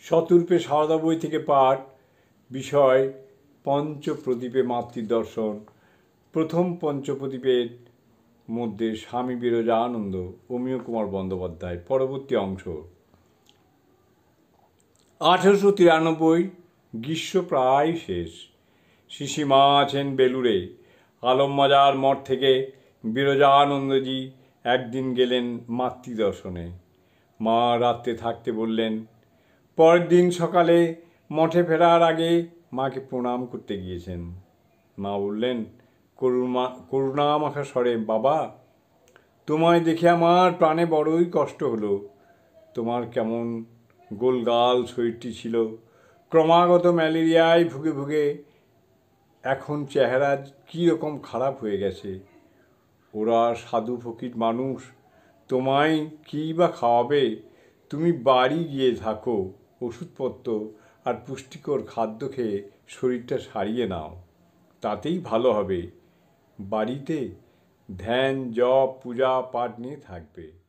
শতরূপে সারদা বই থেকে পাঠ। বিষয় পঞ্চপ্রদীপে মাতৃদর্শন। প্রথম পঞ্চপ্রদীপের মধ্যে স্বামী বিরজানন্দ, অমিয় কুমার বন্দ্যোপাধ্যায়। পরবর্তী অংশ। 1893, গ্রীষ্ম প্রায় শেষ। শিশিমা আছেন বেলুড়ে। আলমবাজার মঠ থেকে বিরজানন্দজি একদিন গেলেন মাতৃদর্শনে। মা রাত্রে থাকতে বললেন। পরের দিন সকালে মঠে ফেরার আগে মাকে প্রণাম করতে গিয়েছেন। মা বললেন করুণামাখা স্বরে, বাবা, তোমায় দেখে আমার প্রাণে বড়ই কষ্ট হলো। তোমার কেমন গোলগাল শরীরটি ছিল, ক্রমাগত ম্যালেরিয়ায় ভুগে ভুগে এখন চেহারা কী রকম খারাপ হয়ে গেছে। ওরা সাধু ফকির মানুষ, তোমায় কী বা খাওয়াবে? তুমি বাড়ি গিয়ে থাকো, ওষুধপত্র আর পুষ্টিকর খাদ্য খেয়ে শরীরটা সারিয়ে নাও, তাতেই ভালো হবে। বাড়িতে ধ্যান, জপ, পূজা পাঠ নিয়ে থাকবে।